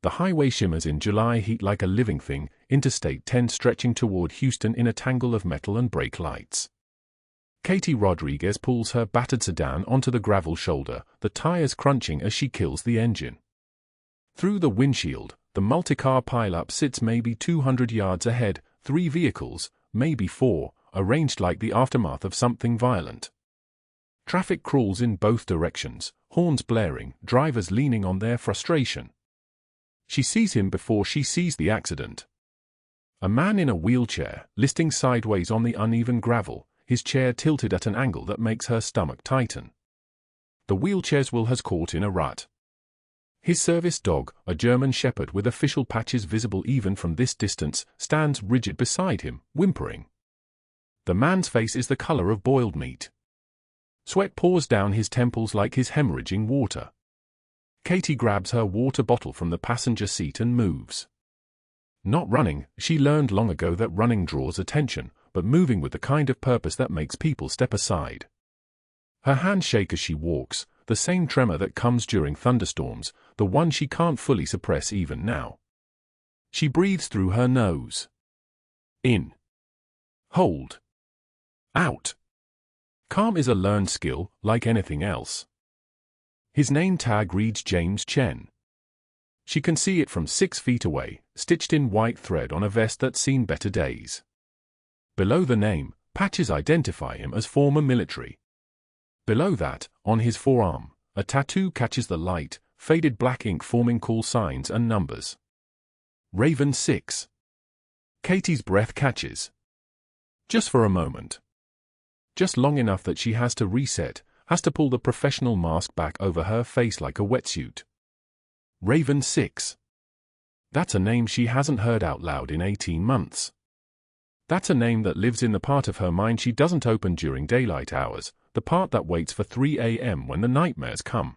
The highway shimmers in July heat like a living thing, Interstate 10 stretching toward Houston in a tangle of metal and brake lights. Katie Rodriguez pulls her battered sedan onto the gravel shoulder, the tires crunching as she kills the engine. Through the windshield, the multi-car pileup sits maybe 200 yards ahead, 3 vehicles, maybe 4, arranged like the aftermath of something violent. Traffic crawls in both directions, horns blaring, drivers leaning on their frustration. She sees him before she sees the accident. A man in a wheelchair, listing sideways on the uneven gravel, his chair tilted at an angle that makes her stomach tighten. The wheelchair's wheel has caught in a rut. His service dog, a German shepherd with official patches visible even from this distance, stands rigid beside him, whimpering. The man's face is the color of boiled meat. Sweat pours down his temples like he's hemorrhaging water. Katie grabs her water bottle from the passenger seat and moves. Not running, she learned long ago that running draws attention, but moving with the kind of purpose that makes people step aside. Her hands shake as she walks, the same tremor that comes during thunderstorms, the one she can't fully suppress even now. She breathes through her nose. In. Hold. Out. Calm is a learned skill, like anything else. His name tag reads James Chen. She can see it from 6 feet away, stitched in white thread on a vest that's seen better days. Below the name, patches identify him as former military. Below that, on his forearm, a tattoo catches the light, faded black ink forming call signs and numbers. Raven 6. Katie's breath catches. Just for a moment. Just long enough that she has to reset, has to pull the professional mask back over her face like a wetsuit. Raven 6. That's a name she hasn't heard out loud in 18 months. That's a name that lives in the part of her mind she doesn't open during daylight hours, the part that waits for 3 a.m. when the nightmares come.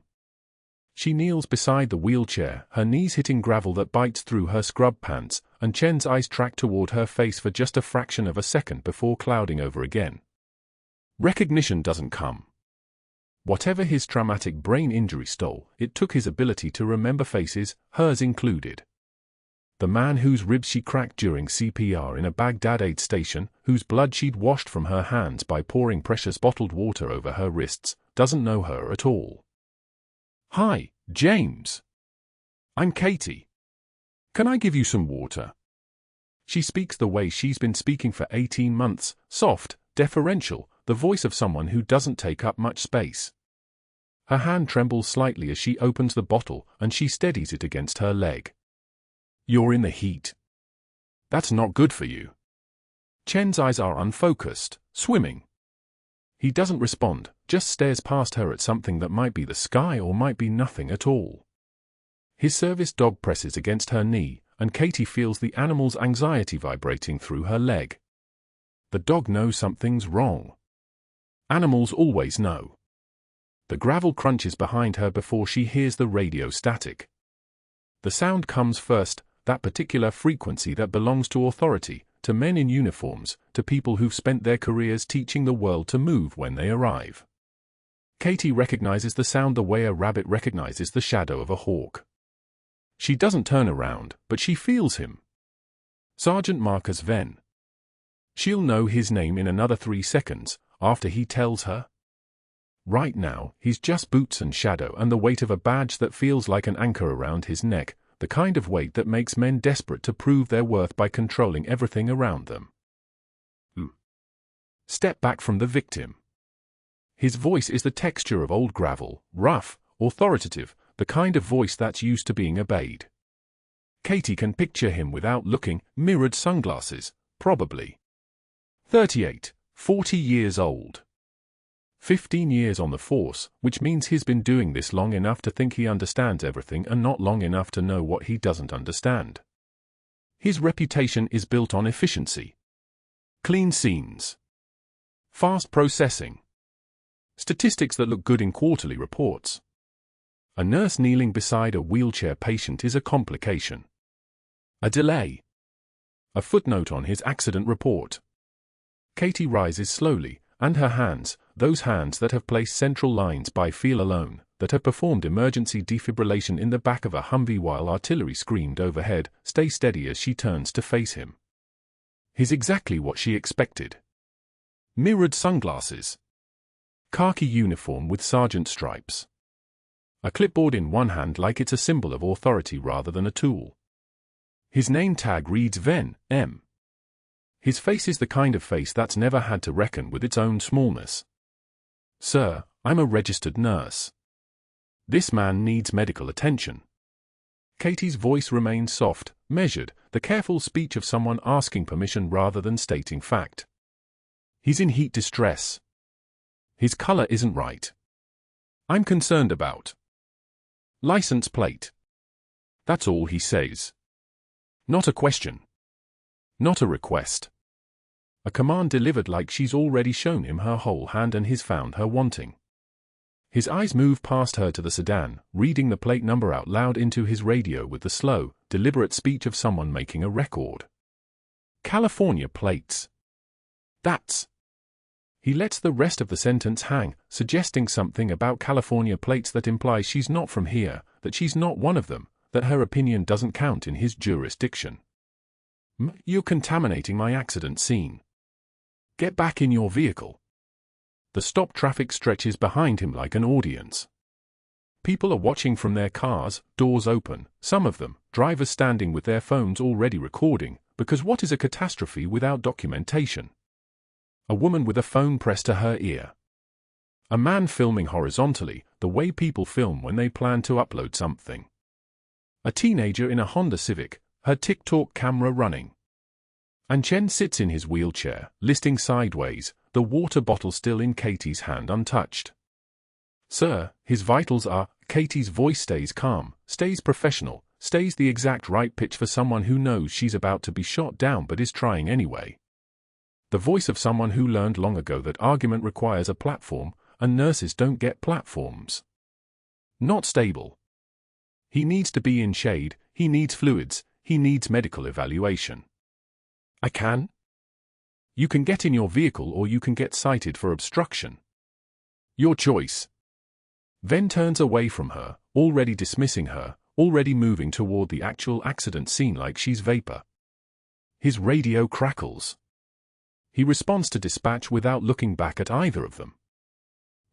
She kneels beside the wheelchair, her knees hitting gravel that bites through her scrub pants, and Chen's eyes track toward her face for just a fraction of a second before clouding over again. Recognition doesn't come. Whatever his traumatic brain injury stole, it took his ability to remember faces, hers included. The man whose ribs she cracked during CPR in a Baghdad aid station, whose blood she'd washed from her hands by pouring precious bottled water over her wrists, doesn't know her at all. Hi, James. I'm Katie. Can I give you some water? She speaks the way she's been speaking for 18 months, soft, deferential, the voice of someone who doesn't take up much space. Her hand trembles slightly as she opens the bottle and she steadies it against her leg. You're in the heat. That's not good for you. Chen's eyes are unfocused, swimming. He doesn't respond, just stares past her at something that might be the sky or might be nothing at all. His service dog presses against her knee, and Katie feels the animal's anxiety vibrating through her leg. The dog knows something's wrong. Animals always know. The gravel crunches behind her before she hears the radio static. The sound comes first, that particular frequency that belongs to authority, to men in uniforms, to people who've spent their careers teaching the world to move when they arrive. Katie recognizes the sound the way a rabbit recognizes the shadow of a hawk. She doesn't turn around, but she feels him. Sergeant Marcus Venn. She'll know his name in another 3 seconds, after he tells her. Right now, he's just boots and shadow and the weight of a badge that feels like an anchor around his neck, the kind of weight that makes men desperate to prove their worth by controlling everything around them. Step back from the victim. His voice is the texture of old gravel, rough, authoritative, the kind of voice that's used to being obeyed. Katie can picture him without looking, mirrored sunglasses, probably. 38, 40 years old. 15 years on the force, which means he's been doing this long enough to think he understands everything and not long enough to know what he doesn't understand. His reputation is built on efficiency. Clean scenes. Fast processing. Statistics that look good in quarterly reports. A nurse kneeling beside a wheelchair patient is a complication. A delay. A footnote on his accident report. Katie rises slowly, and her hands, those hands that have placed central lines by feel alone, that had performed emergency defibrillation in the back of a Humvee while artillery screamed overhead, stay steady as she turns to face him. He's exactly what she expected. Mirrored sunglasses. Khaki uniform with sergeant stripes. A clipboard in one hand like it's a symbol of authority rather than a tool. His name tag reads Venn, M. His face is the kind of face that's never had to reckon with its own smallness. Sir, I'm a registered nurse. This man needs medical attention. Katie's voice remained soft, measured, the careful speech of someone asking permission rather than stating fact. He's in heat distress. His color isn't right. I'm concerned about. License plate. That's all he says. Not a question. Not a request. A command delivered like she's already shown him her whole hand and he's found her wanting. His eyes move past her to the sedan, reading the plate number out loud into his radio with the slow, deliberate speech of someone making a record. California plates. That's. He lets the rest of the sentence hang, suggesting something about California plates that implies she's not from here, that she's not one of them, that her opinion doesn't count in his jurisdiction. You're contaminating my accident scene. Get back in your vehicle. The stop traffic stretches behind him like an audience. People are watching from their cars, doors open, some of them, drivers standing with their phones already recording, because what is a catastrophe without documentation? A woman with a phone pressed to her ear. A man filming horizontally, the way people film when they plan to upload something. A teenager in a Honda Civic, her TikTok camera running. And Chen sits in his wheelchair, listing sideways, the water bottle still in Katie's hand untouched. Sir, his vitals are. Katie's voice stays calm, stays professional, stays the exact right pitch for someone who knows she's about to be shot down but is trying anyway. The voice of someone who learned long ago that argument requires a platform, and nurses don't get platforms. Not stable. He needs to be in shade, he needs fluids, he needs medical evaluation. I can? You can get in your vehicle or you can get cited for obstruction. Your choice. Venn turns away from her, already dismissing her, already moving toward the actual accident scene like she's vapor. His radio crackles. He responds to dispatch without looking back at either of them.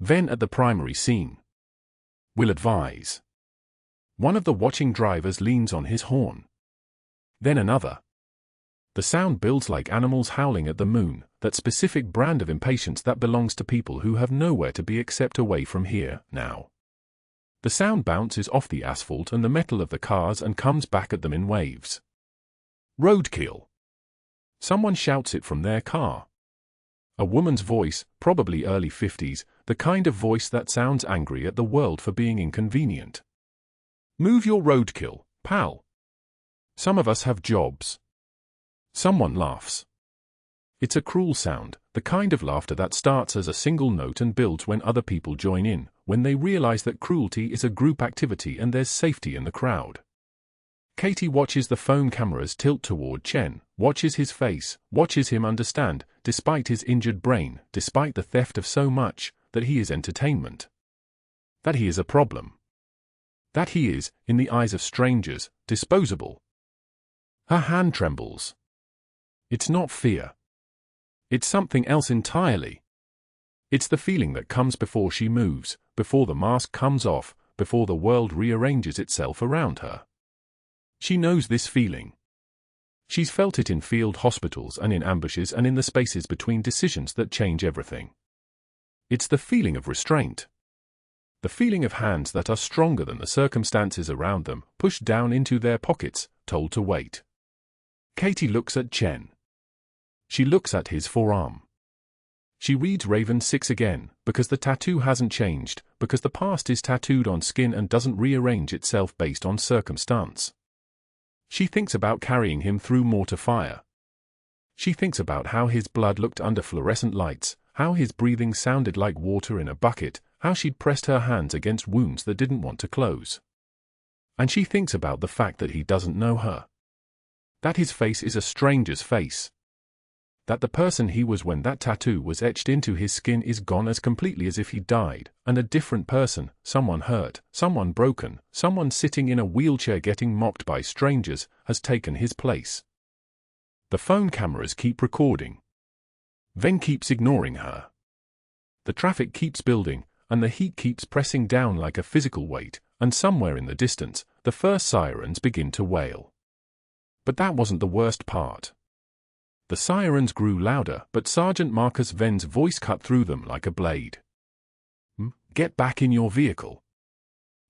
Venn at the primary scene. Will advise. One of the watching drivers leans on his horn. Then another. The sound builds like animals howling at the moon, that specific brand of impatience that belongs to people who have nowhere to be except away from here, now. The sound bounces off the asphalt and the metal of the cars and comes back at them in waves. Roadkill. Someone shouts it from their car. A woman's voice, probably early 50s, the kind of voice that sounds angry at the world for being inconvenient. Move your roadkill, pal. Some of us have jobs. Someone laughs. It's a cruel sound, the kind of laughter that starts as a single note and builds when other people join in, when they realize that cruelty is a group activity and there's safety in the crowd. Katie watches the phone cameras tilt toward Chen, watches his face, watches him understand, despite his injured brain, despite the theft of so much, that he is entertainment. That he is a problem. That he is, in the eyes of strangers, disposable. Her hand trembles. It's not fear. It's something else entirely. It's the feeling that comes before she moves, before the mask comes off, before the world rearranges itself around her. She knows this feeling. She's felt it in field hospitals and in ambushes and in the spaces between decisions that change everything. It's the feeling of restraint. The feeling of hands that are stronger than the circumstances around them, pushed down into their pockets, told to wait. Katie looks at Chen. She looks at his forearm. She reads Raven 6 again, because the tattoo hasn't changed, because the past is tattooed on skin and doesn't rearrange itself based on circumstance. She thinks about carrying him through mortar fire. She thinks about how his blood looked under fluorescent lights, how his breathing sounded like water in a bucket, how she'd pressed her hands against wounds that didn't want to close. And she thinks about the fact that he doesn't know her. That his face is a stranger's face. That the person he was when that tattoo was etched into his skin is gone as completely as if he died, and a different person, someone hurt, someone broken, someone sitting in a wheelchair getting mocked by strangers, has taken his place. The phone cameras keep recording. Venn keeps ignoring her. The traffic keeps building, and the heat keeps pressing down like a physical weight, and somewhere in the distance, the first sirens begin to wail. But that wasn't the worst part. The sirens grew louder, but Sergeant Marcus Venn's voice cut through them like a blade. "Get back in your vehicle.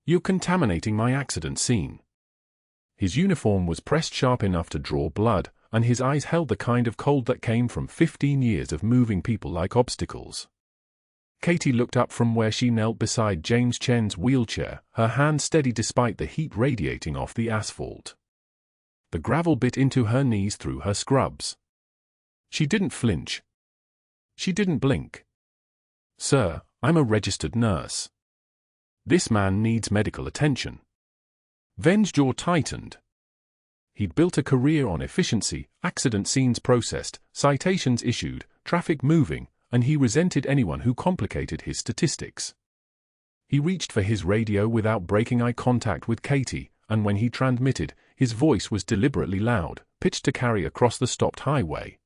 You're contaminating my accident scene." His uniform was pressed sharp enough to draw blood, and his eyes held the kind of cold that came from 15 years of moving people like obstacles. Katie looked up from where she knelt beside James Chen's wheelchair, her hand steady despite the heat radiating off the asphalt. The gravel bit into her knees through her scrubs. She didn't flinch. She didn't blink. "Sir, I'm a registered nurse. This man needs medical attention." Venn's jaw tightened. He'd built a career on efficiency, accident scenes processed, citations issued, traffic moving, and he resented anyone who complicated his statistics. He reached for his radio without breaking eye contact with Katie, and when he transmitted, his voice was deliberately loud, pitched to carry across the stopped highway.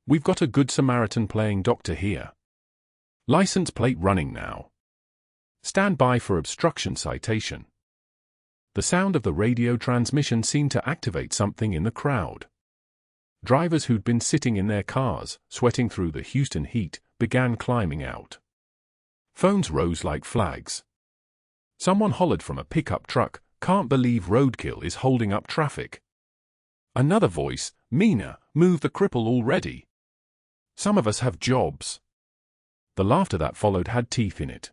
"We've got a Good Samaritan playing doctor here. License plate running now. Stand by for obstruction citation." The sound of the radio transmission seemed to activate something in the crowd. Drivers who'd been sitting in their cars, sweating through the Houston heat, began climbing out. Phones rose like flags. Someone hollered from a pickup truck, "Can't believe roadkill is holding up traffic." Another voice, "Mina, move the cripple already. Some of us have jobs." The laughter that followed had teeth in it.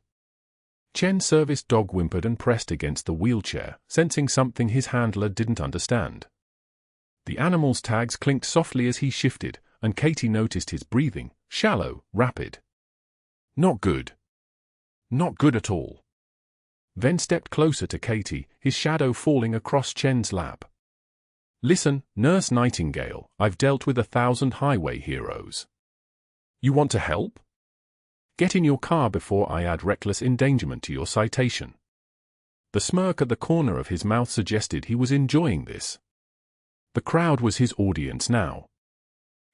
Chen's service dog whimpered and pressed against the wheelchair, sensing something his handler didn't understand. The animal's tags clinked softly as he shifted, and Katie noticed his breathing, shallow, rapid. Not good. Not good at all. Venn stepped closer to Katie, his shadow falling across Chen's lap. "Listen, Nurse Nightingale, I've dealt with 1,000 highway heroes. You want to help? Get in your car before I add reckless endangerment to your citation." The smirk at the corner of his mouth suggested he was enjoying this. The crowd was his audience now.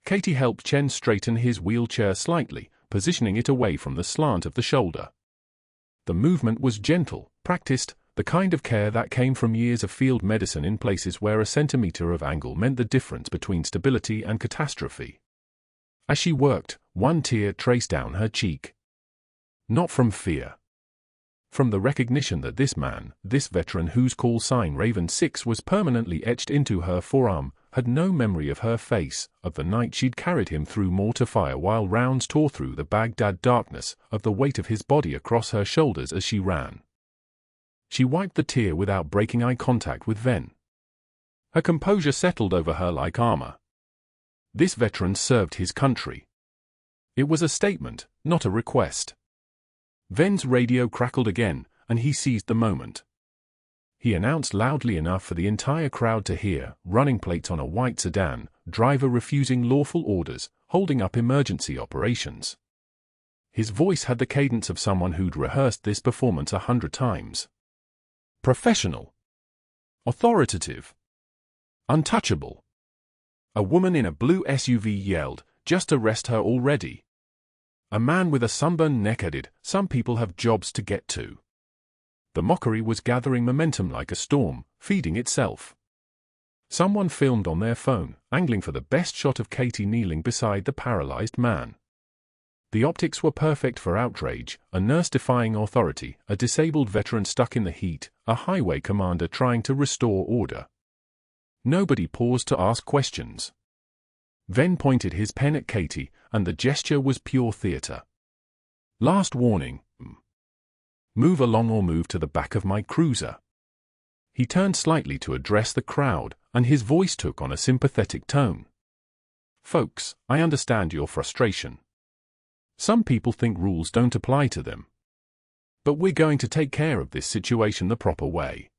Katie helped Chen straighten his wheelchair slightly, positioning it away from the slant of the shoulder. The movement was gentle, practiced, the kind of care that came from years of field medicine in places where a centimeter of angle meant the difference between stability and catastrophe. As she worked, one tear traced down her cheek. Not from fear. From the recognition that this man, this veteran whose call sign Raven 6 was permanently etched into her forearm, had no memory of her face, of the night she'd carried him through mortar fire while rounds tore through the Baghdad darkness, of the weight of his body across her shoulders as she ran. She wiped the tear without breaking eye contact with Venn. Her composure settled over her like armor. This veteran served his country. It was a statement, not a request. Venn's radio crackled again, and he seized the moment. He announced loudly enough for the entire crowd to hear, running plates on a white sedan, driver refusing lawful orders, holding up emergency operations. His voice had the cadence of someone who'd rehearsed this performance 100 times. Professional. Authoritative. Untouchable. A woman in a blue SUV yelled, "Just arrest her already." A man with a sunburned neck added, "Some people have jobs to get to." The mockery was gathering momentum like a storm, feeding itself. Someone filmed on their phone, angling for the best shot of Katie kneeling beside the paralyzed man. The optics were perfect for outrage, a nurse defying authority, a disabled veteran stuck in the heat, a highway commander trying to restore order. Nobody paused to ask questions. Venn pointed his pen at Katie, and the gesture was pure theater. "Last warning. Move along or move to the back of my cruiser." He turned slightly to address the crowd, and his voice took on a sympathetic tone. "Folks, I understand your frustration. Some people think rules don't apply to them. But we're going to take care of this situation the proper way."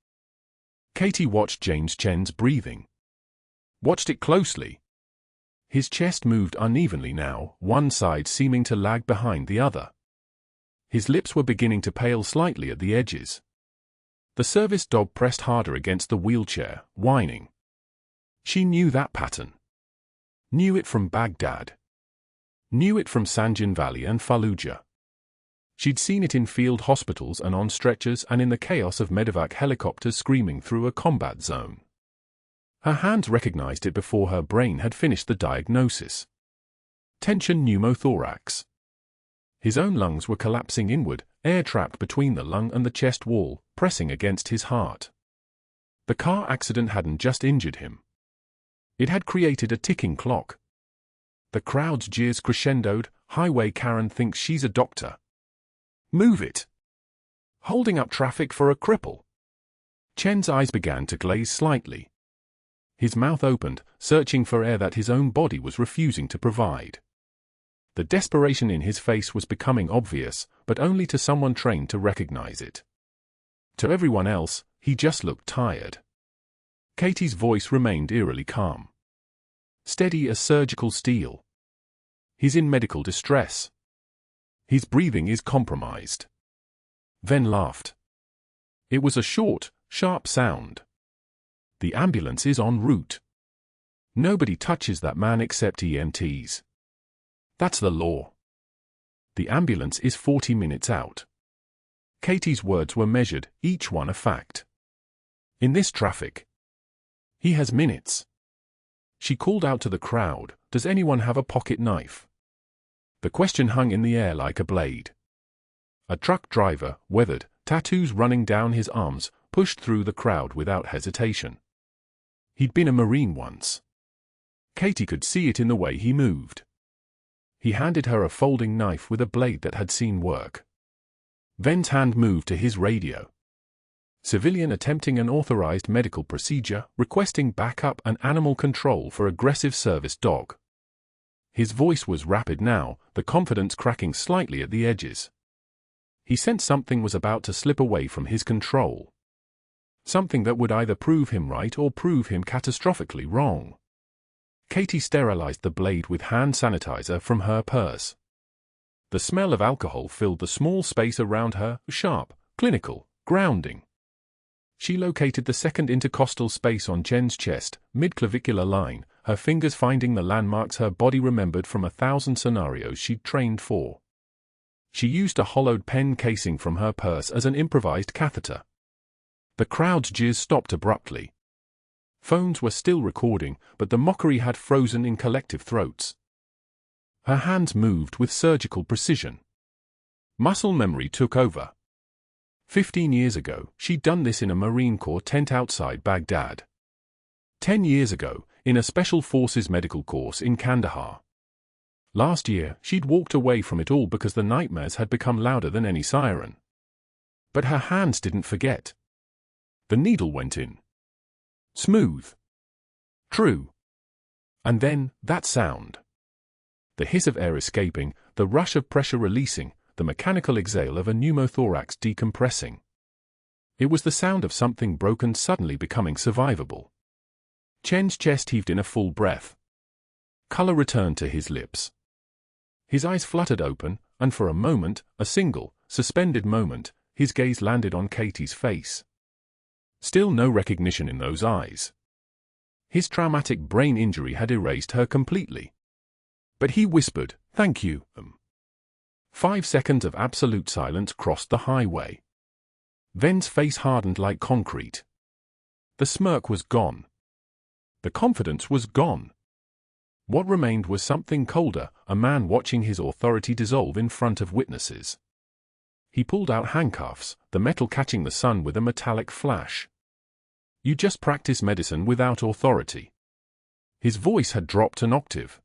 Katie watched James Chen's breathing. Watched it closely. His chest moved unevenly now, one side seeming to lag behind the other. His lips were beginning to pale slightly at the edges. The service dog pressed harder against the wheelchair, whining. She knew that pattern. Knew it from Baghdad. Knew it from Sanjan Valley and Fallujah. She'd seen it in field hospitals and on stretchers and in the chaos of medevac helicopters screaming through a combat zone. Her hands recognized it before her brain had finished the diagnosis. Tension pneumothorax. His own lungs were collapsing inward, air trapped between the lung and the chest wall, pressing against his heart. The car accident hadn't just injured him. It had created a ticking clock. The crowd's jeers crescendoed. Highway Karen thinks she's a doctor. Move it. Holding up traffic for a cripple. Chen's eyes began to glaze slightly. His mouth opened, searching for air that his own body was refusing to provide. The desperation in his face was becoming obvious, but only to someone trained to recognize it. To everyone else, he just looked tired. Katie's voice remained eerily calm. Steady as surgical steel. He's in medical distress. His breathing is compromised. Venn laughed. It was a short, sharp sound. The ambulance is en route. Nobody touches that man except EMTs. That's the law. The ambulance is 40 minutes out. Katie's words were measured, each one a fact. In this traffic. He has minutes. She called out to the crowd, does anyone have a pocket knife? The question hung in the air like a blade. A truck driver, weathered, tattoos running down his arms, pushed through the crowd without hesitation. He'd been a Marine once. Katie could see it in the way he moved. He handed her a folding knife with a blade that had seen work. Venn's hand moved to his radio. Civilian attempting an authorized medical procedure, requesting backup and animal control for aggressive service dog. His voice was rapid now, the confidence cracking slightly at the edges. He sensed something was about to slip away from his control. Something that would either prove him right or prove him catastrophically wrong. Katie sterilized the blade with hand sanitizer from her purse. The smell of alcohol filled the small space around her, sharp, clinical, grounding. She located the second intercostal space on Chen's chest, mid-clavicular line, her fingers finding the landmarks her body remembered from 1,000 scenarios she'd trained for. She used a hollowed pen casing from her purse as an improvised catheter. The crowd's jeers stopped abruptly. Phones were still recording, but the mockery had frozen in collective throats. Her hands moved with surgical precision. Muscle memory took over. 15 years ago, she'd done this in a Marine Corps tent outside Baghdad. 10 years ago, in a Special Forces medical course in Kandahar. Last year, she'd walked away from it all because the nightmares had become louder than any siren. But her hands didn't forget. The needle went in. Smooth. True. And then, that sound. The hiss of air escaping, the rush of pressure releasing, the mechanical exhale of a pneumothorax decompressing. It was the sound of something broken suddenly becoming survivable. Chen's chest heaved in a full breath. Color returned to his lips. His eyes fluttered open, and for a moment, a single, suspended moment, his gaze landed on Katie's face. Still no recognition in those eyes. His traumatic brain injury had erased her completely. But he whispered, "Thank you." 5 seconds of absolute silence crossed the highway. Venn's face hardened like concrete. The smirk was gone. The confidence was gone. What remained was something colder, a man watching his authority dissolve in front of witnesses. He pulled out handcuffs, the metal catching the sun with a metallic flash. You just practice medicine without authority. His voice had dropped an octave.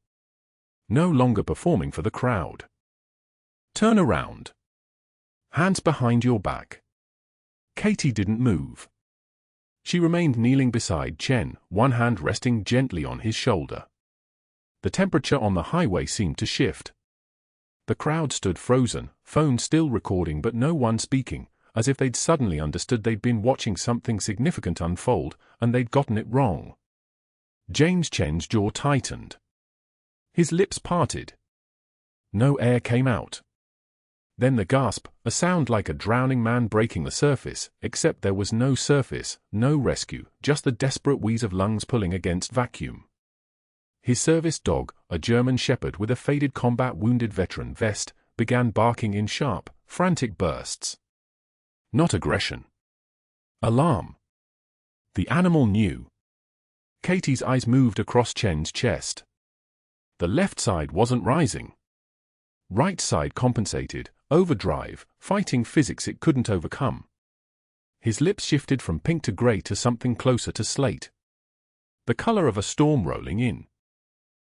No longer performing for the crowd. Turn around. Hands behind your back. Katie didn't move. She remained kneeling beside Chen, one hand resting gently on his shoulder. The temperature on the highway seemed to shift. The crowd stood frozen, phone still recording but no one speaking, as if they'd suddenly understood they'd been watching something significant unfold, and they'd gotten it wrong. James Chen's jaw tightened. His lips parted. No air came out. Then the gasp, a sound like a drowning man breaking the surface, except there was no surface, no rescue, just the desperate wheeze of lungs pulling against vacuum. His service dog, a German shepherd with a faded combat-wounded veteran vest, began barking in sharp, frantic bursts. Not aggression. Alarm. The animal knew. Katie's eyes moved across Chen's chest. The left side wasn't rising. Right side compensated, overdrive, fighting physics it couldn't overcome. His lips shifted from pink to grey to something closer to slate. The color of a storm rolling in.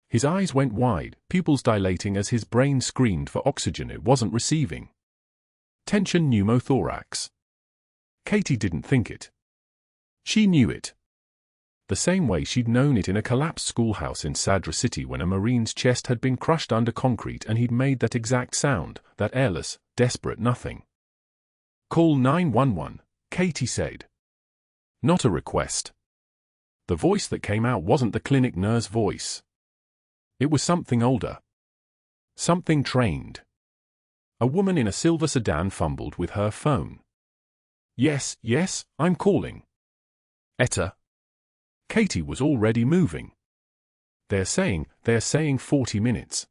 His eyes went wide, pupils dilating as his brain screamed for oxygen it wasn't receiving. Tension pneumothorax. Katie didn't think it. She knew it. The same way she'd known it in a collapsed schoolhouse in Sadra City when a Marine's chest had been crushed under concrete and he'd made that exact sound, that airless, desperate nothing. "Call 911, Katie said. Not a request. The voice that came out wasn't the clinic nurse voice. It was something older. Something trained. A woman in a silver sedan fumbled with her phone. Yes, I'm calling. Etta. Katie was already moving. They're saying 40 minutes.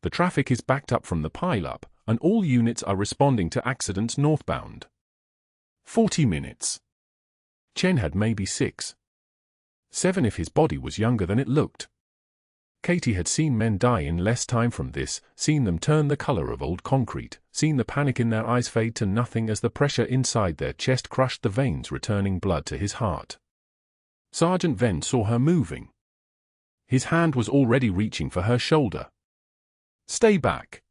The traffic is backed up from the pileup, and all units are responding to accidents northbound. 40 minutes. Chen had maybe 6. 7 if his body was younger than it looked. Katie had seen men die in less time from this, seen them turn the color of old concrete, seen the panic in their eyes fade to nothing as the pressure inside their chest crushed the veins returning blood to his heart. Sergeant Venn saw her moving. His hand was already reaching for her shoulder. Stay back.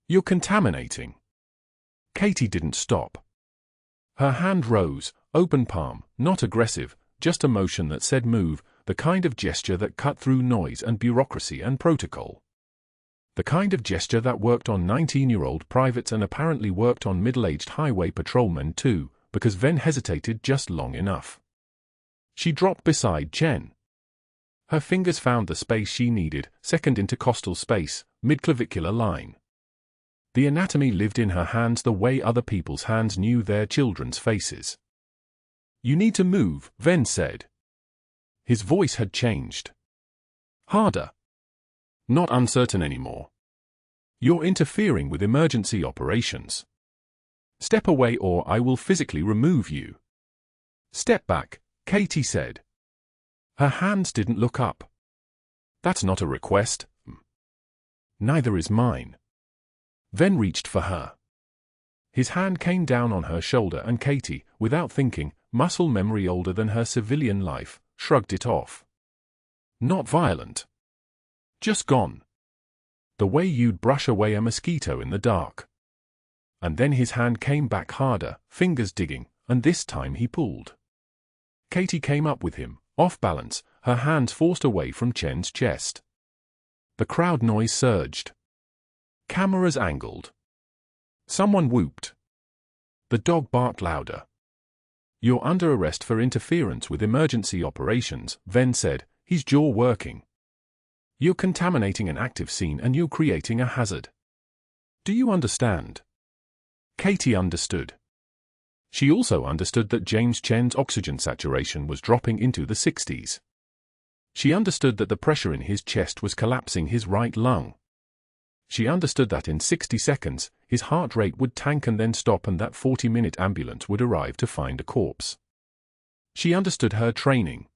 You're contaminating. Katie didn't stop. Her hand rose, open palm, not aggressive, just a motion that said move, the kind of gesture that cut through noise and bureaucracy and protocol. The kind of gesture that worked on 19-year-old privates and apparently worked on middle-aged highway patrolmen too, because Venn hesitated just long enough. She dropped beside Chen. Her fingers found the space she needed, second intercostal space, mid-clavicular line. The anatomy lived in her hands the way other people's hands knew their children's faces. You need to move, Venn said. His voice had changed. Harder. Not uncertain anymore. You're interfering with emergency operations. Step away or I will physically remove you. Step back, Katie said. Her hands didn't look up. That's not a request. Neither is mine. Venn reached for her. His hand came down on her shoulder and Katie, without thinking, muscle memory older than her civilian life, shrugged it off. Not violent. Just gone. The way you'd brush away a mosquito in the dark. And then his hand came back harder, fingers digging, and this time he pulled. Katie came up with him, off balance, her hands forced away from Chen's chest. The crowd noise surged. Cameras angled. Someone whooped. The dog barked louder. You're under arrest for interference with emergency operations, Venn said, his jaw working. You're contaminating an active scene and you're creating a hazard. Do you understand? Katie understood. She also understood that James Chen's oxygen saturation was dropping into the 60s. She understood that the pressure in his chest was collapsing his right lung. She understood that in 60 seconds, his heart rate would tank and then stop and that 40-minute ambulance would arrive to find a corpse. She understood her training.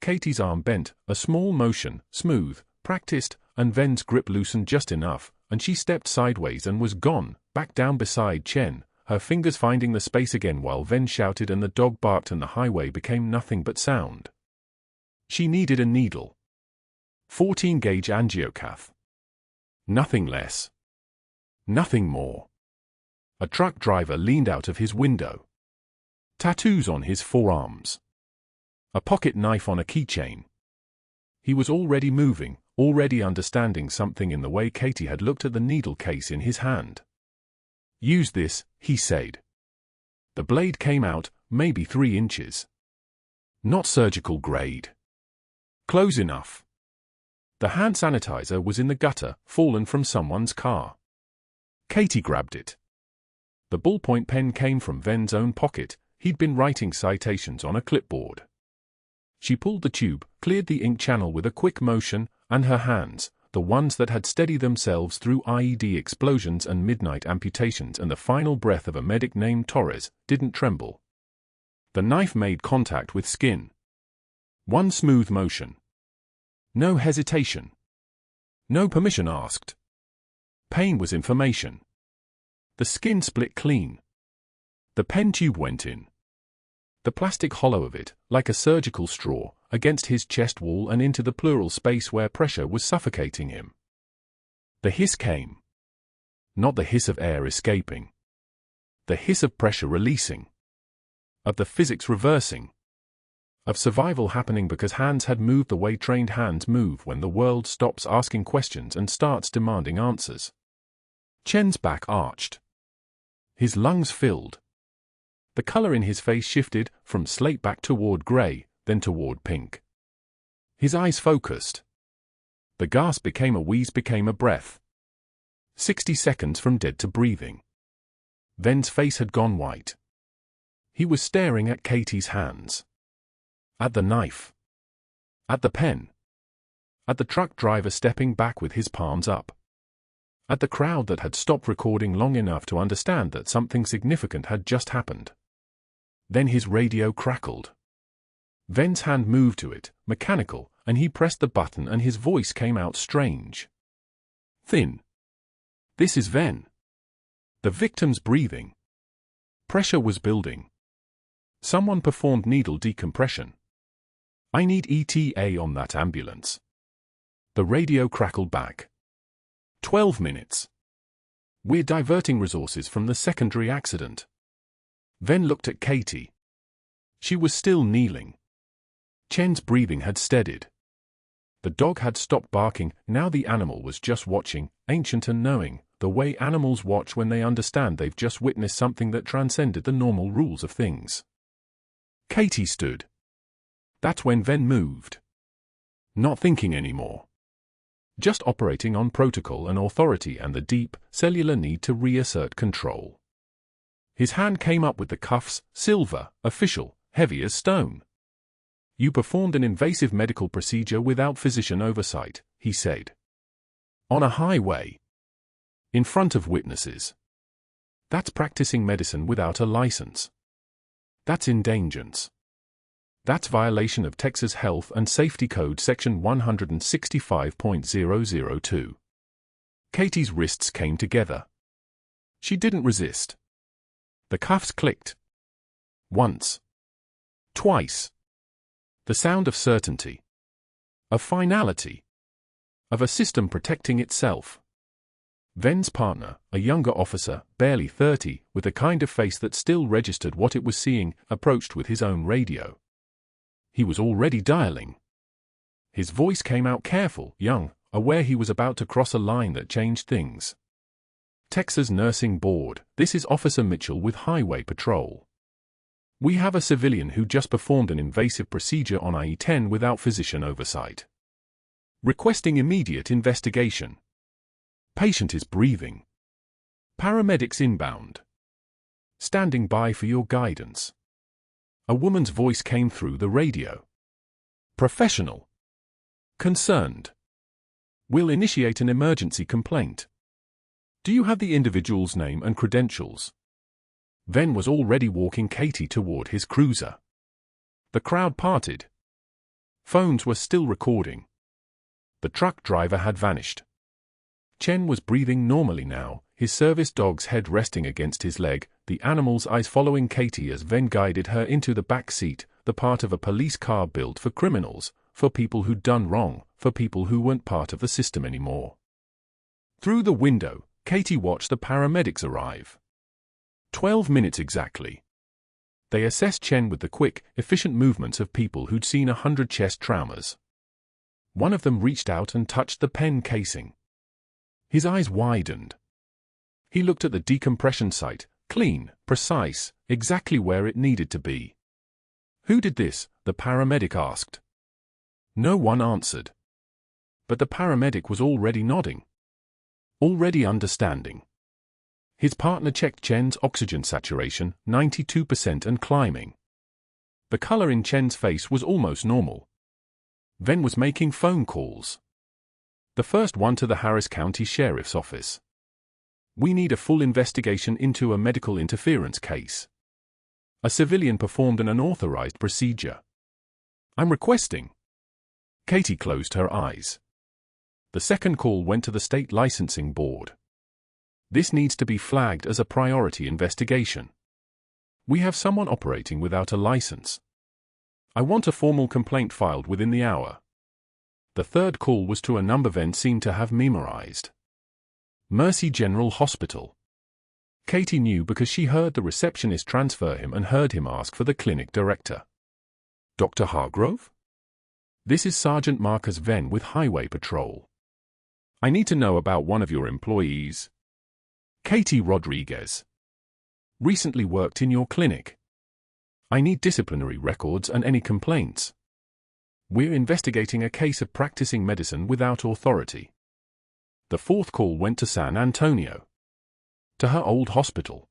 Katie's arm bent, a small motion, smooth, practiced, and Venn's grip loosened just enough, and she stepped sideways and was gone, back down beside Chen, her fingers finding the space again while Venn shouted and the dog barked and the highway became nothing but sound. She needed a needle. 14-gauge angiocath. Nothing less. Nothing more. A truck driver leaned out of his window. Tattoos on his forearms. A pocket knife on a keychain. He was already moving, already understanding something in the way Katie had looked at the needle case in his hand. Use this, he said. The blade came out, maybe 3 inches. Not surgical grade. Close enough. The hand sanitizer was in the gutter, fallen from someone's car. Katie grabbed it. The ballpoint pen came from Venn's own pocket. He'd been writing citations on a clipboard. She pulled the tube, cleared the ink channel with a quick motion, and her hands, the ones that had steadied themselves through IED explosions and midnight amputations and the final breath of a medic named Torres, didn't tremble. The knife made contact with skin. One smooth motion. No hesitation. No permission asked. Pain was information. The skin split clean. The pen tube went in. The plastic hollow of it, like a surgical straw, against his chest wall and into the pleural space where pressure was suffocating him. The hiss came. Not the hiss of air escaping. The hiss of pressure releasing. Of the physics reversing. Of survival happening because hands had moved the way trained hands move when the world stops asking questions and starts demanding answers. Chen's back arched. His lungs filled. The color in his face shifted, from slate back toward gray, then toward pink. His eyes focused. The gasp became a wheeze, became a breath. 60 seconds from dead to breathing. Venn's face had gone white. He was staring at Katie's hands. At the knife. At the pen. At the truck driver stepping back with his palms up. At the crowd that had stopped recording long enough to understand that something significant had just happened. Then his radio crackled. Venn's hand moved to it, mechanical, and he pressed the button and his voice came out strange. Thin. This is Venn. The victim's breathing. Pressure was building. Someone performed needle decompression. I need ETA on that ambulance. The radio crackled back. 12 minutes. We're diverting resources from the secondary accident. Venn looked at Katie. She was still kneeling. Chen's breathing had steadied. The dog had stopped barking, now the animal was just watching, ancient and knowing, the way animals watch when they understand they've just witnessed something that transcended the normal rules of things. Katie stood. That's when Venn moved. Not thinking anymore. Just operating on protocol and authority and the deep, cellular need to reassert control. His hand came up with the cuffs, silver, official, heavy as stone. You performed an invasive medical procedure without physician oversight, he said. On a highway. In front of witnesses. That's practicing medicine without a license. That's indigence. That's violation of Texas Health and Safety Code Section 165.002. Katie's wrists came together. She didn't resist. The cuffs clicked. Once. Twice. The sound of certainty. Of finality. Of a system protecting itself. Venn's partner, a younger officer, barely 30, with a kind of face that still registered what it was seeing, approached with his own radio. He was already dialing. His voice came out careful, young, aware he was about to cross a line that changed things. Texas Nursing Board, this is Officer Mitchell with Highway Patrol. We have a civilian who just performed an invasive procedure on IE-10 without physician oversight. Requesting immediate investigation. Patient is breathing. Paramedics inbound. Standing by for your guidance. A woman's voice came through the radio. Professional. Concerned. We'll initiate an emergency complaint. Do you have the individual's name and credentials? Venn was already walking Katie toward his cruiser. The crowd parted. Phones were still recording. The truck driver had vanished. Chen was breathing normally now, his service dog's head resting against his leg, the animal's eyes following Katie as Venn guided her into the back seat, the part of a police car built for criminals, for people who'd done wrong, for people who weren't part of the system anymore. Through the window, Katie watched the paramedics arrive. 12 minutes exactly. They assessed Chen with the quick, efficient movements of people who'd seen 100 chest traumas. One of them reached out and touched the pen casing. His eyes widened. He looked at the decompression site, clean, precise, exactly where it needed to be. Who did this? The paramedic asked. No one answered. But the paramedic was already nodding. Already understanding. His partner checked Chen's oxygen saturation, 92% and climbing. The color in Chen's face was almost normal. Venn was making phone calls. The first one to the Harris County Sheriff's Office. We need a full investigation into a medical interference case. A civilian performed an unauthorized procedure. I'm requesting. Katie closed her eyes. The second call went to the state licensing board. This needs to be flagged as a priority investigation. We have someone operating without a license. I want a formal complaint filed within the hour. The third call was to a number Venn seemed to have memorized. Mercy General Hospital. Katie knew because she heard the receptionist transfer him and heard him ask for the clinic director. Dr. Hargrove? This is Sergeant Marcus Venn with Highway Patrol. I need to know about one of your employees. Katie Rodriguez. Recently worked in your clinic. I need disciplinary records and any complaints. We're investigating a case of practicing medicine without authority. The fourth call went to San Antonio. To her old hospital.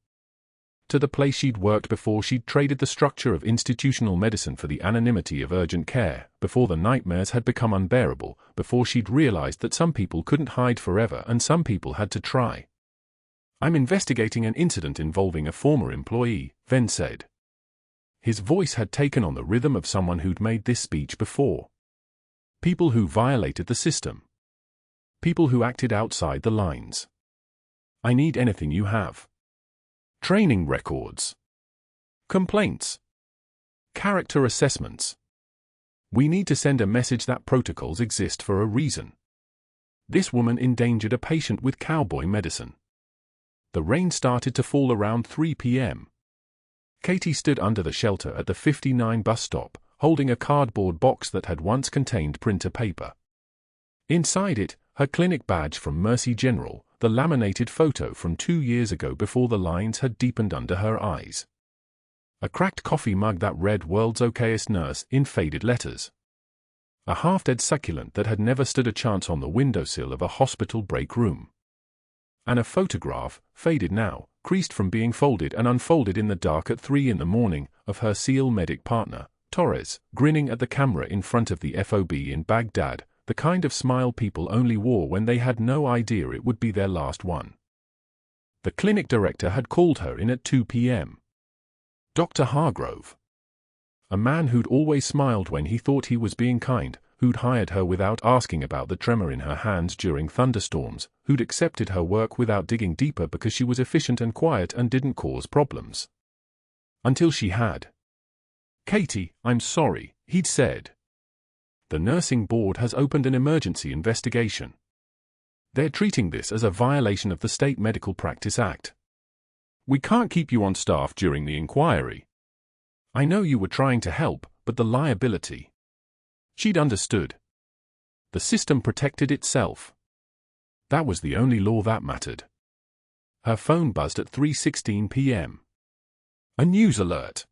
To the place she'd worked before she'd traded the structure of institutional medicine for the anonymity of urgent care, before the nightmares had become unbearable, before she'd realized that some people couldn't hide forever and some people had to try. I'm investigating an incident involving a former employee, Venn said. His voice had taken on the rhythm of someone who'd made this speech before. People who violated the system. People who acted outside the lines. I need anything you have. Training records. Complaints. Character assessments. We need to send a message that protocols exist for a reason. This woman endangered a patient with cowboy medicine. The rain started to fall around 3 p.m. Katie stood under the shelter at the 59 bus stop, holding a cardboard box that had once contained printer paper. Inside it, her clinic badge from Mercy General, the laminated photo from 2 years ago before the lines had deepened under her eyes. A cracked coffee mug that read "World's Okayest Nurse" in faded letters. A half-dead succulent that had never stood a chance on the windowsill of a hospital break room. And a photograph, faded now, creased from being folded and unfolded in the dark at 3 in the morning, of her SEAL medic partner, Torres, grinning at the camera in front of the FOB in Baghdad, the kind of smile people only wore when they had no idea it would be their last one. The clinic director had called her in at 2 p.m. Dr. Hargrove. A man who'd always smiled when he thought he was being kind, who'd hired her without asking about the tremor in her hands during thunderstorms, who'd accepted her work without digging deeper because she was efficient and quiet and didn't cause problems. Until she had. Katie, I'm sorry, he'd said. The nursing board has opened an emergency investigation. They're treating this as a violation of the State Medical Practice Act. We can't keep you on staff during the inquiry. I know you were trying to help, but the liability. She'd understood. The system protected itself. That was the only law that mattered. Her phone buzzed at 3:16 p.m. A news alert.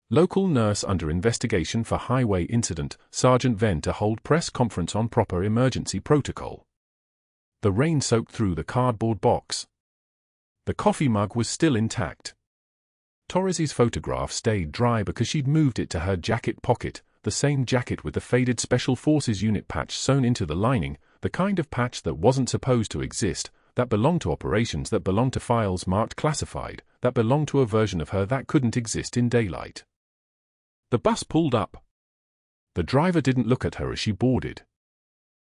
Local nurse under investigation for highway incident, Sergeant Venn to hold press conference on proper emergency protocol. The rain soaked through the cardboard box. The coffee mug was still intact. Torres's photograph stayed dry because she'd moved it to her jacket pocket, the same jacket with the faded Special Forces unit patch sewn into the lining, the kind of patch that wasn't supposed to exist, that belonged to operations, that belonged to files marked classified, that belonged to a version of her that couldn't exist in daylight. The bus pulled up. The driver didn't look at her as she boarded.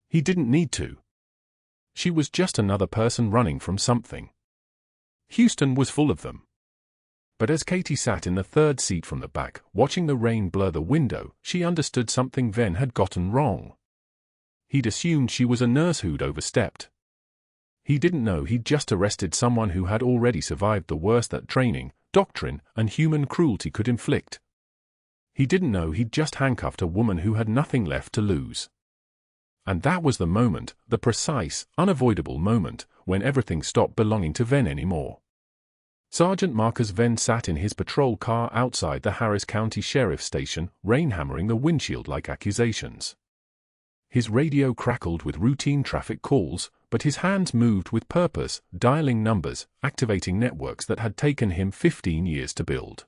He didn't need to. She was just another person running from something. Houston was full of them. But as Katie sat in the third seat from the back, watching the rain blur the window, she understood something Venn had gotten wrong. He'd assumed she was a nurse who'd overstepped. He didn't know he'd just arrested someone who had already survived the worst that training, doctrine, and human cruelty could inflict. He didn't know he'd just handcuffed a woman who had nothing left to lose. And that was the moment, the precise, unavoidable moment, when everything stopped belonging to Venn anymore. Sergeant Marcus Venn sat in his patrol car outside the Harris County Sheriff's Station, rain hammering the windshield like accusations. His radio crackled with routine traffic calls, but his hands moved with purpose, dialing numbers, activating networks that had taken him 15 years to build.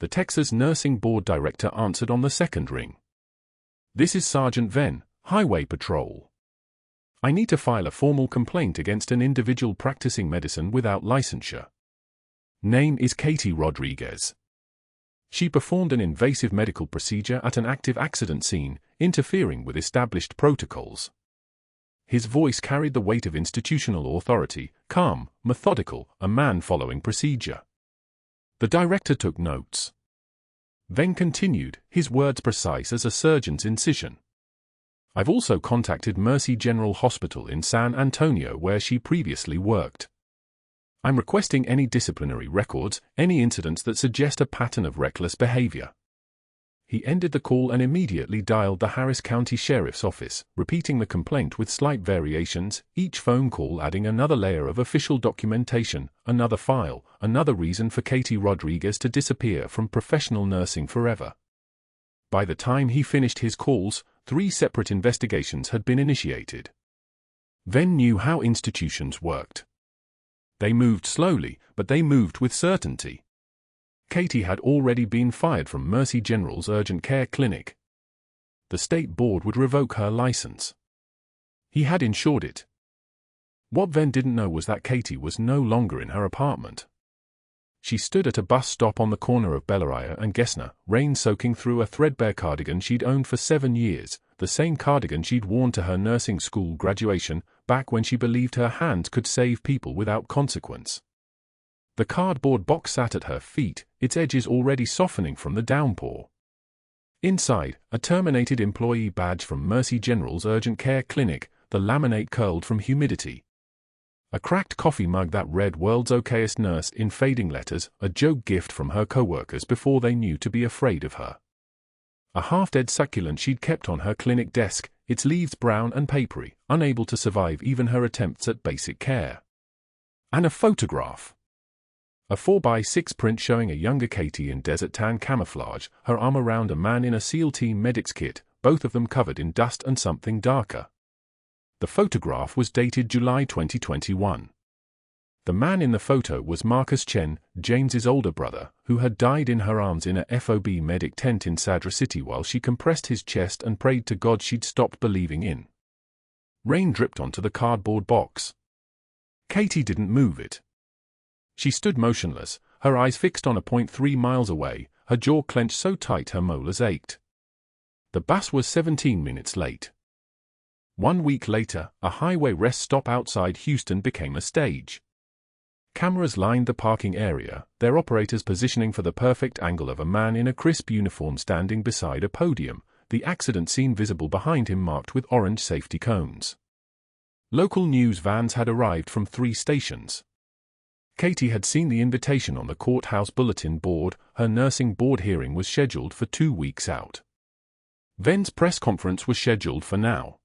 The Texas Nursing Board director answered on the second ring. "This is Sergeant Venn, Highway Patrol. I need to file a formal complaint against an individual practicing medicine without licensure. Name is Katie Rodriguez. She performed an invasive medical procedure at an active accident scene, interfering with established protocols." His voice carried the weight of institutional authority, calm, methodical, a man following procedure. The director took notes. Venn continued, his words precise as a surgeon's incision. "I've also contacted Mercy General Hospital in San Antonio where she previously worked. I'm requesting any disciplinary records, any incidents that suggest a pattern of reckless behavior." He ended the call and immediately dialed the Harris County Sheriff's Office, repeating the complaint with slight variations, each phone call adding another layer of official documentation, another file, another reason for Katie Rodriguez to disappear from professional nursing forever. By the time he finished his calls, 3 separate investigations had been initiated. Venn knew how institutions worked. They moved slowly, but they moved with certainty. Katie had already been fired from Mercy General's urgent care clinic. The state board would revoke her license. He had insured it. What Venn didn't know was that Katie was no longer in her apartment. She stood at a bus stop on the corner of Bellaria and Gessner, rain soaking through a threadbare cardigan she'd owned for 7 years, the same cardigan she'd worn to her nursing school graduation, back when she believed her hands could save people without consequence. The cardboard box sat at her feet, its edges already softening from the downpour. Inside, a terminated employee badge from Mercy General's urgent care clinic, the laminate curled from humidity. A cracked coffee mug that read "World's Okayest Nurse" in fading letters, a joke gift from her co-workers before they knew to be afraid of her. A half-dead succulent she'd kept on her clinic desk, its leaves brown and papery, unable to survive even her attempts at basic care. And a photograph. A 4x6 print showing a younger Katie in desert tan camouflage, her arm around a man in a SEAL Team medic's kit, both of them covered in dust and something darker. The photograph was dated July 2021. The man in the photo was Marcus Chen, James's older brother, who had died in her arms in a FOB medic tent in Sadra City while she compressed his chest and prayed to God she'd stopped believing in. Rain dripped onto the cardboard box. Katie didn't move it. She stood motionless, her eyes fixed on a point 3 miles away, her jaw clenched so tight her molars ached. The bus was 17 minutes late. 1 week later, a highway rest stop outside Houston became a stage. Cameras lined the parking area, their operators positioning for the perfect angle of a man in a crisp uniform standing beside a podium, the accident scene visible behind him marked with orange safety cones. Local news vans had arrived from 3 stations. Katie had seen the invitation on the courthouse bulletin board, her nursing board hearing was scheduled for 2 weeks out. Venn's press conference was scheduled for now.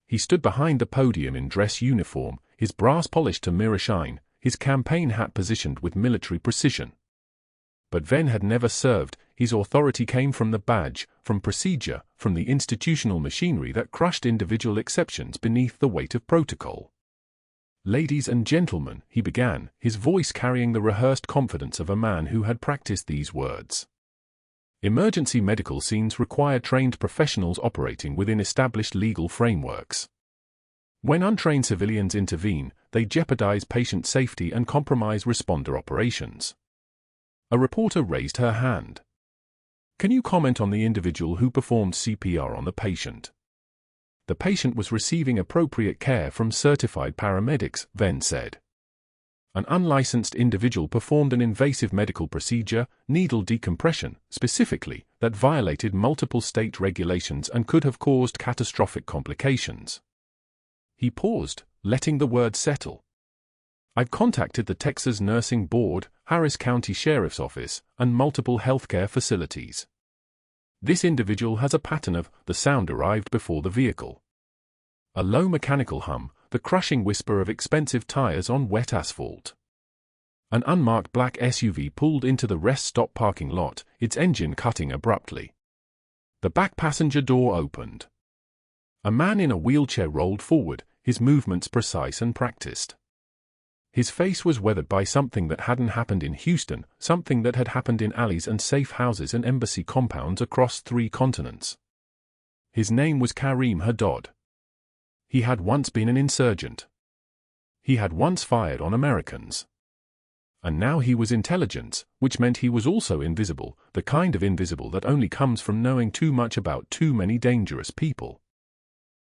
He stood behind the podium in dress uniform, his brass polished to mirror shine, his campaign hat positioned with military precision. But Venn had never served, his authority came from the badge, from procedure, from the institutional machinery that crushed individual exceptions beneath the weight of protocol. "Ladies and gentlemen," he began, his voice carrying the rehearsed confidence of a man who had practiced these words. "Emergency medical scenes require trained professionals operating within established legal frameworks. When untrained civilians intervene, they jeopardize patient safety and compromise responder operations." A reporter raised her hand. "Can you comment on the individual who performed CPR on the patient?" "The patient was receiving appropriate care from certified paramedics," Venn said. "An unlicensed individual performed an invasive medical procedure, needle decompression, specifically, that violated multiple state regulations and could have caused catastrophic complications." He paused, letting the words settle. "I've contacted the Texas Nursing Board, Harris County Sheriff's Office, and multiple healthcare facilities. This individual has a pattern of," the sound arrived before the vehicle. A low mechanical hum, the crushing whisper of expensive tires on wet asphalt. An unmarked black SUV pulled into the rest stop parking lot, its engine cutting abruptly. The back passenger door opened. A man in a wheelchair rolled forward, his movements precise and practiced. His face was weathered by something that hadn't happened in Houston, something that had happened in alleys and safe houses and embassy compounds across 3 continents. His name was Kareem Haddad. He had once been an insurgent. He had once fired on Americans. And now he was intelligence, which meant he was also invisible, the kind of invisible that only comes from knowing too much about too many dangerous people.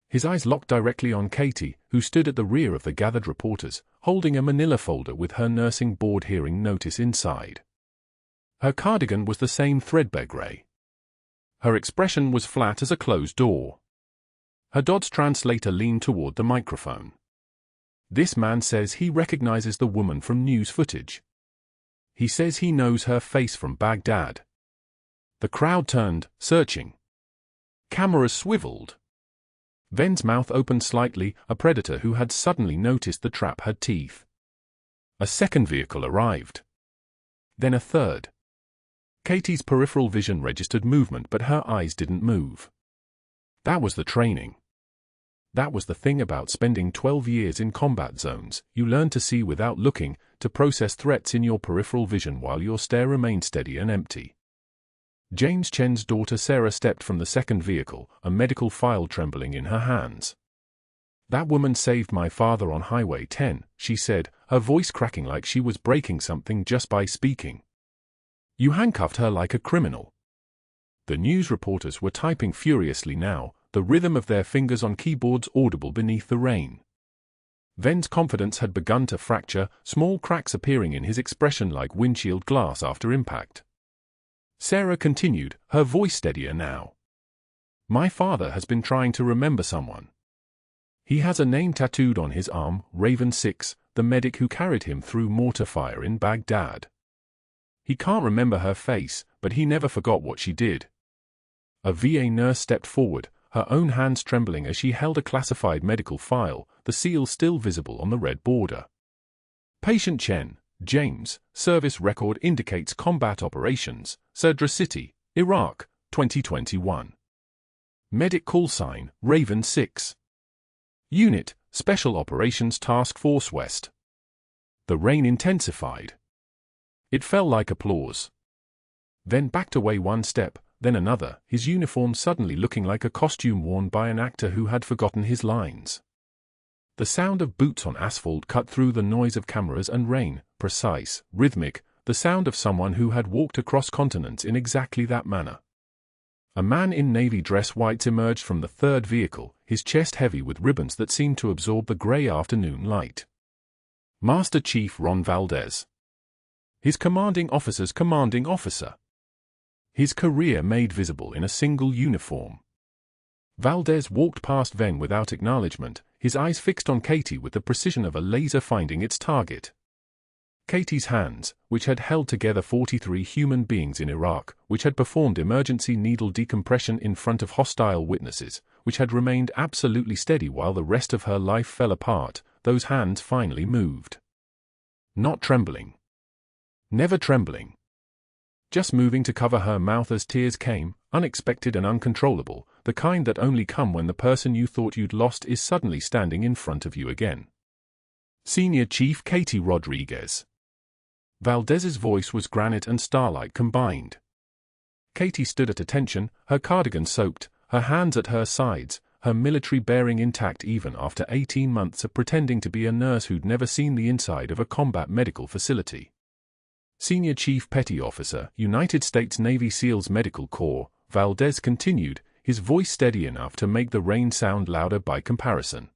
His eyes locked directly on Katie, who stood at the rear of the gathered reporters, holding a manila folder with her nursing board hearing notice inside. Her cardigan was the same threadbare gray. Her expression was flat as a closed door. Haddad's translator leaned toward the microphone. This man says he recognizes the woman from news footage. He says he knows her face from Baghdad. The crowd turned, searching. Cameras swiveled. Venn's mouth opened slightly, a predator who had suddenly noticed the trap had teeth. A second vehicle arrived. Then a third. Katie's peripheral vision registered movement, but her eyes didn't move. That was the training. That was the thing about spending 12 years in combat zones. You learn to see without looking, to process threats in your peripheral vision while your stare remained steady and empty. James Chen's daughter Sarah stepped from the second vehicle, a medical file trembling in her hands. "That woman saved my father on Highway 10, she said, her voice cracking like she was breaking something just by speaking. You handcuffed her like a criminal." The news reporters were typing furiously now, the rhythm of their fingers on keyboards audible beneath the rain. Venn's confidence had begun to fracture, small cracks appearing in his expression like windshield glass after impact. Sarah continued, her voice steadier now. "My father has been trying to remember someone. He has a name tattooed on his arm, Raven 6, the medic who carried him through mortar fire in Baghdad. He can't remember her face, but he never forgot what she did." A VA nurse stepped forward, her own hands trembling as she held a classified medical file, the seal still visible on the red border. "Patient Chen, James, service record indicates combat operations, Sadr City, Iraq, 2021. Medic call sign, Raven 6. Unit, Special Operations Task Force West." The rain intensified. It fell like applause. Then backed away one step, then another, his uniform suddenly looking like a costume worn by an actor who had forgotten his lines. The sound of boots on asphalt cut through the noise of cameras and rain, precise, rhythmic, the sound of someone who had walked across continents in exactly that manner. A man in navy dress whites emerged from the third vehicle, his chest heavy with ribbons that seemed to absorb the gray afternoon light. Master Chief Ron Valdez. His commanding officer's commanding officer. His career made visible in a single uniform. Valdez walked past Venn without acknowledgement, his eyes fixed on Katie with the precision of a laser finding its target. Katie's hands, which had held together 43 human beings in Iraq, which had performed emergency needle decompression in front of hostile witnesses, which had remained absolutely steady while the rest of her life fell apart, those hands finally moved. Not trembling. Never trembling. Just moving to cover her mouth as tears came, unexpected and uncontrollable, the kind that only come when the person you thought you'd lost is suddenly standing in front of you again. Senior Chief Katie Rodriguez. Valdez's voice was granite and starlight combined. Katie stood at attention, her cardigan soaked, her hands at her sides, her military bearing intact even after 18 months of pretending to be a nurse who'd never seen the inside of a combat medical facility. Senior Chief Petty Officer, United States Navy SEALs Medical Corps, Valdez continued, his voice steady enough to make the rain sound louder by comparison.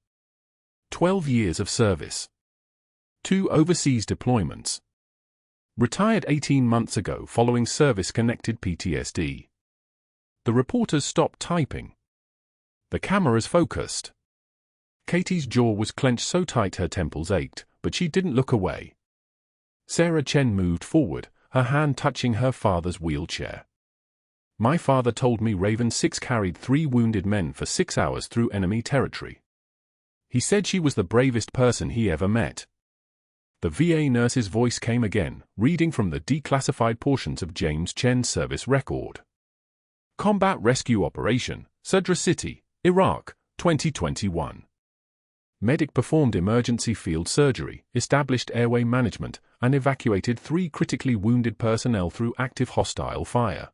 12 years of service. 2 overseas deployments. Retired 18 months ago following service-connected PTSD. The reporters stopped typing. The cameras focused. Katie's jaw was clenched so tight her temples ached, but she didn't look away. Sarah Chen moved forward, her hand touching her father's wheelchair. "My father told me Raven 6 carried 3 wounded men for 6 hours through enemy territory. He said she was the bravest person he ever met." The VA nurse's voice came again, reading from the declassified portions of James Chen's service record. "Combat Rescue Operation, Sadr City, Iraq, 2021. Medic performed emergency field surgery, established airway management, and evacuated 3 critically wounded personnel through active hostile fire.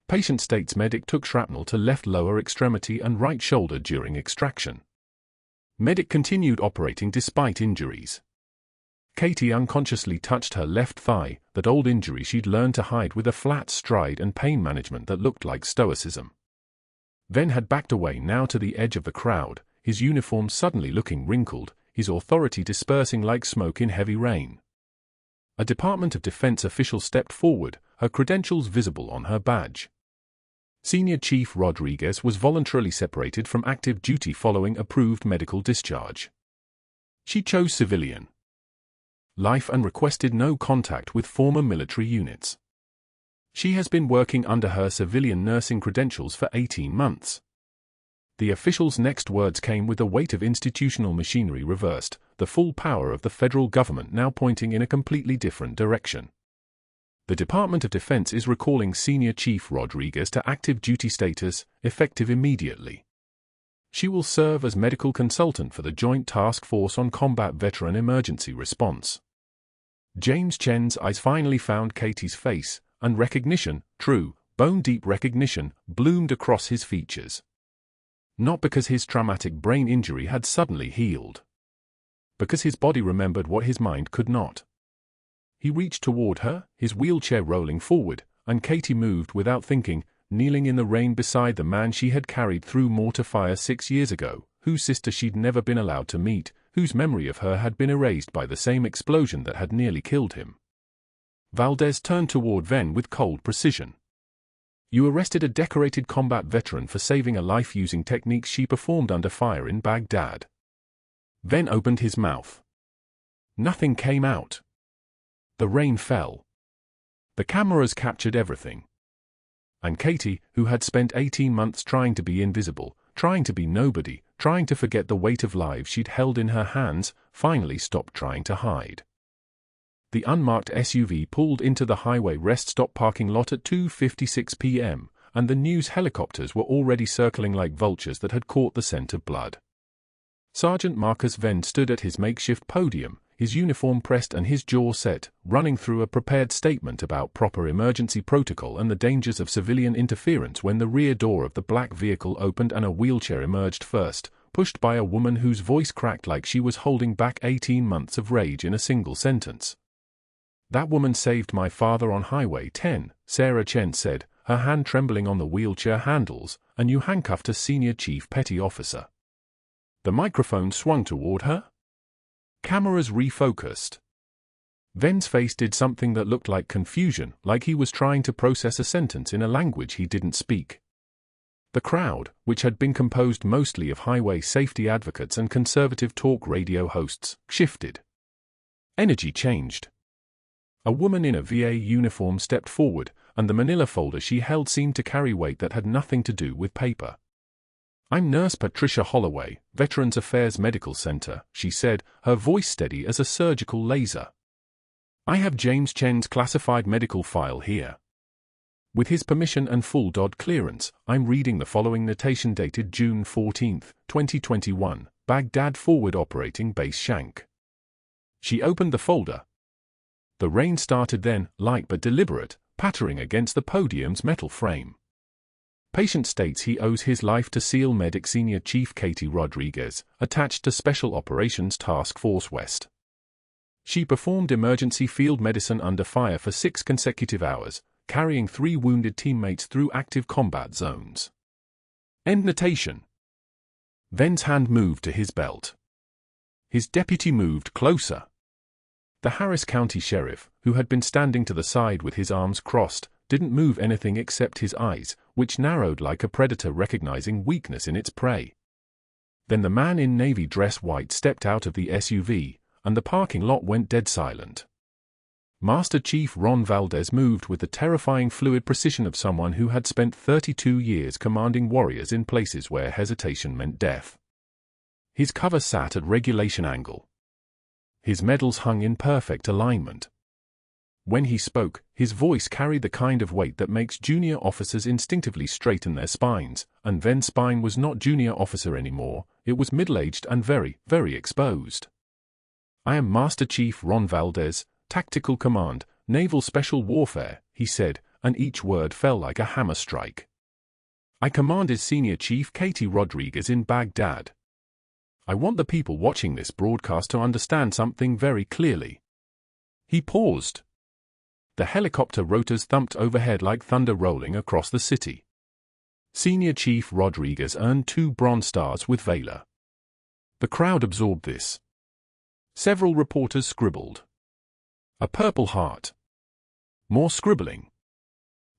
Patient states medic took shrapnel to left lower extremity and right shoulder during extraction. Medic continued operating despite injuries. Katie unconsciously touched her left thigh, that old injury she'd learned to hide with a flat stride and pain management that looked like stoicism. Venn had backed away now to the edge of the crowd, his uniform suddenly looking wrinkled, his authority dispersing like smoke in heavy rain. A Department of Defense official stepped forward, her credentials visible on her badge. Senior Chief Rodriguez was voluntarily separated from active duty following approved medical discharge. She chose civilian life and requested no contact with former military units. She has been working under her civilian nursing credentials for 18 months. The official's next words came with the weight of institutional machinery reversed, the full power of the federal government now pointing in a completely different direction. The Department of Defense is recalling Senior Chief Rodriguez to active duty status, effective immediately. She will serve as medical consultant for the Joint Task Force on Combat Veteran Emergency Response. James Chen's eyes finally found Katie's face, and recognition, true, bone-deep recognition, bloomed across his features. Not because his traumatic brain injury had suddenly healed. Because his body remembered what his mind could not. He reached toward her, his wheelchair rolling forward, and Katie moved without thinking, kneeling in the rain beside the man she had carried through mortar fire 6 years ago, whose sister she'd never been allowed to meet, whose memory of her had been erased by the same explosion that had nearly killed him. Valdez turned toward Venn with cold precision. You arrested a decorated combat veteran for saving a life using techniques she performed under fire in Baghdad. Venn opened his mouth. Nothing came out. The rain fell. The cameras captured everything. And Katie, who had spent 18 months trying to be invisible, trying to be nobody, trying to forget the weight of lives she'd held in her hands, finally stopped trying to hide. The unmarked SUV pulled into the highway rest stop parking lot at 2:56 p.m., and the news helicopters were already circling like vultures that had caught the scent of blood. Sergeant Marcus Venn stood at his makeshift podium, his uniform pressed and his jaw set, running through a prepared statement about proper emergency protocol and the dangers of civilian interference when the rear door of the black vehicle opened and a wheelchair emerged first, pushed by a woman whose voice cracked like she was holding back 18 months of rage in a single sentence. That woman saved my father on Highway 10, Sarah Chen said, her hand trembling on the wheelchair handles, and you handcuffed a senior chief petty officer. The microphone swung toward her. Cameras refocused. Venn's face did something that looked like confusion, like he was trying to process a sentence in a language he didn't speak. The crowd, which had been composed mostly of highway safety advocates and conservative talk radio hosts, shifted. Energy changed. A woman in a VA uniform stepped forward, and the manila folder she held seemed to carry weight that had nothing to do with paper. I'm Nurse Patricia Holloway, Veterans Affairs Medical Center, she said, her voice steady as a surgical laser. I have James Chen's classified medical file here. With his permission and full DOD clearance, I'm reading the following notation dated June 14, 2021, Baghdad Forward Operating Base Shank. She opened the folder. The rain started then, light but deliberate, pattering against the podium's metal frame. Patient states he owes his life to SEAL Medic Senior Chief Katie Rodriguez, attached to Special Operations Task Force West. She performed emergency field medicine under fire for 6 consecutive hours, carrying 3 wounded teammates through active combat zones. End notation. Venn's hand moved to his belt. His deputy moved closer. The Harris County Sheriff, who had been standing to the side with his arms crossed, didn't move anything except his eyes, which narrowed like a predator recognizing weakness in its prey. Then the man in navy dress white stepped out of the SUV, and the parking lot went dead silent. Master Chief Ron Valdez moved with the terrifying fluid precision of someone who had spent 32 years commanding warriors in places where hesitation meant death. His cover sat at regulation angle. His medals hung in perfect alignment. When he spoke, his voice carried the kind of weight that makes junior officers instinctively straighten their spines, and Venn's spine was not junior officer anymore, it was middle-aged and very, very exposed. "I am Master Chief Ron Valdez, Tactical Command, Naval Special Warfare," he said, and each word fell like a hammer strike. "I commanded Senior Chief Katie Rodriguez in Baghdad. I want the people watching this broadcast to understand something very clearly." He paused. The helicopter rotors thumped overhead like thunder rolling across the city. Senior Chief Rodriguez earned 2 Bronze Stars with Valor. The crowd absorbed this. Several reporters scribbled. A Purple Heart. More scribbling.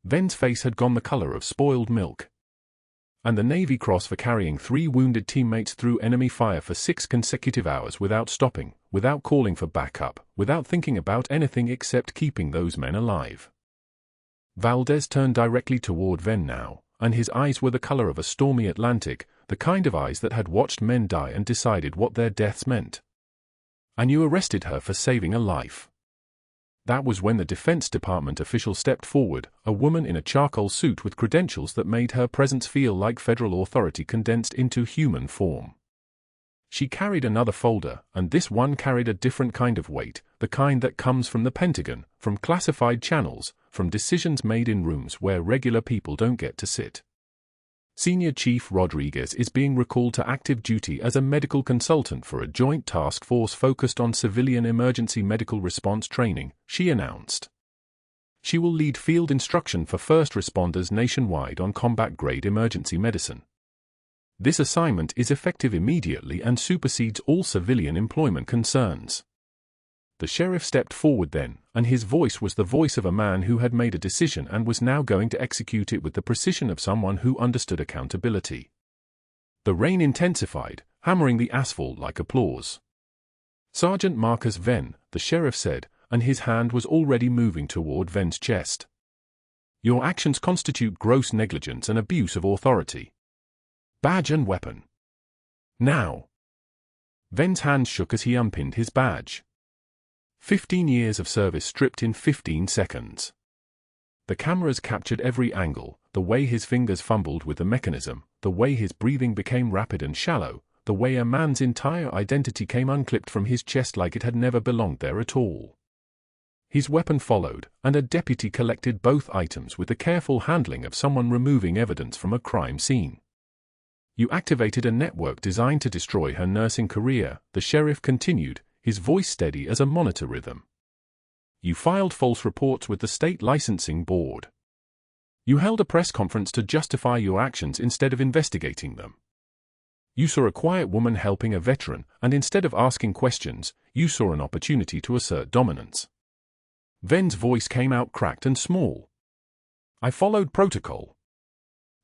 Venn's face had gone the color of spoiled milk. And the Navy Cross for carrying 3 wounded teammates through enemy fire for 6 consecutive hours without stopping, without calling for backup, without thinking about anything except keeping those men alive. Valdez turned directly toward Venn now, and his eyes were the color of a stormy Atlantic, the kind of eyes that had watched men die and decided what their deaths meant. "And you arrested her for saving a life." That was when the Defense Department official stepped forward, a woman in a charcoal suit with credentials that made her presence feel like federal authority condensed into human form. She carried another folder, and this one carried a different kind of weight, the kind that comes from the Pentagon, from classified channels, from decisions made in rooms where regular people don't get to sit. Senior Chief Rodriguez is being recalled to active duty as a medical consultant for a joint task force focused on civilian emergency medical response training, she announced. She will lead field instruction for first responders nationwide on combat-grade emergency medicine. This assignment is effective immediately and supersedes all civilian employment concerns. The sheriff stepped forward then, and his voice was the voice of a man who had made a decision and was now going to execute it with the precision of someone who understood accountability. The rain intensified, hammering the asphalt like applause. "Sergeant Marcus Venn," the sheriff said, and his hand was already moving toward Venn's chest. "Your actions constitute gross negligence and abuse of authority. Badge and weapon. Now." Venn's hand shook as he unpinned his badge. 15 years of service stripped in 15 seconds. The cameras captured every angle, the way his fingers fumbled with the mechanism, the way his breathing became rapid and shallow, the way a man's entire identity came unclipped from his chest like it had never belonged there at all. His weapon followed, and a deputy collected both items with the careful handling of someone removing evidence from a crime scene. "You activated a network designed to destroy her nursing career," the sheriff continued, his voice steady as a monitor rhythm. "You filed false reports with the state licensing board. You held a press conference to justify your actions instead of investigating them. You saw a quiet woman helping a veteran, and instead of asking questions, you saw an opportunity to assert dominance." Venn's voice came out cracked and small. "I followed protocol."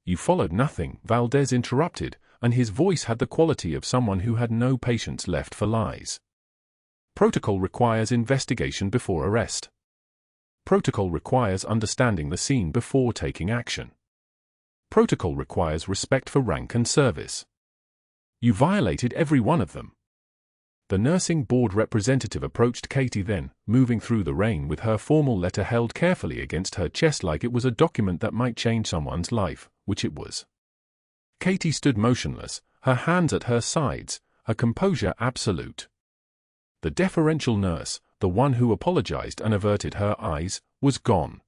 "You followed nothing," Valdez interrupted, and his voice had the quality of someone who had no patience left for lies. "Protocol requires investigation before arrest. Protocol requires understanding the scene before taking action. Protocol requires respect for rank and service. You violated every one of them." The nursing board representative approached Katie then, moving through the rain with her formal letter held carefully against her chest like it was a document that might change someone's life, which it was. Katie stood motionless, her hands at her sides, her composure absolute. The deferential nurse, the one who apologized and averted her eyes, was gone.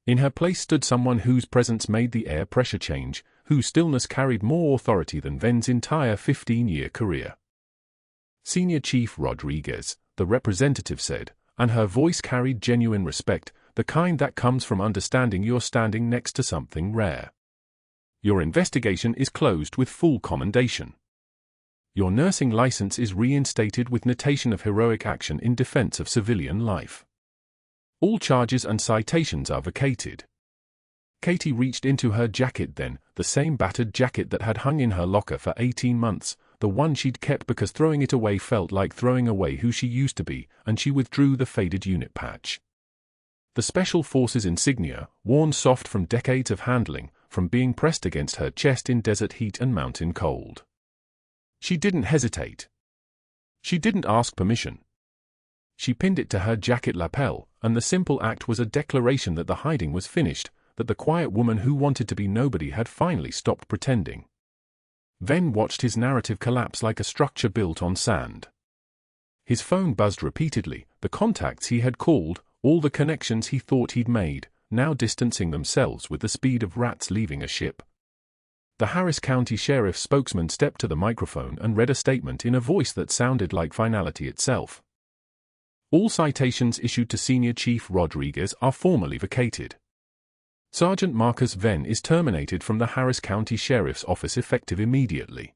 In her place stood someone whose presence made the air pressure change, whose stillness carried more authority than Venn's entire 15-year career. "Senior Chief Rodriguez," the representative said, and her voice carried genuine respect, the kind that comes from understanding you're standing next to something rare. "Your investigation is closed with full commendation. Your nursing license is reinstated with notation of heroic action in defense of civilian life. All charges and citations are vacated." Katie reached into her jacket then, the same battered jacket that had hung in her locker for 18 months, the one she'd kept because throwing it away felt like throwing away who she used to be, and she withdrew the faded unit patch. The Special Forces insignia, worn soft from decades of handling, from being pressed against her chest in desert heat and mountain cold. She didn't hesitate. She didn't ask permission. She pinned it to her jacket lapel, and the simple act was a declaration that the hiding was finished, that the quiet woman who wanted to be nobody had finally stopped pretending. Venn watched his narrative collapse like a structure built on sand. His phone buzzed repeatedly, the contacts he had called, all the connections he thought he'd made, now distancing themselves with the speed of rats leaving a ship. The Harris County Sheriff's spokesman stepped to the microphone and read a statement in a voice that sounded like finality itself. All citations issued to Senior Chief Rodriguez are formally vacated. Sergeant Marcus Venn is terminated from the Harris County Sheriff's Office effective immediately.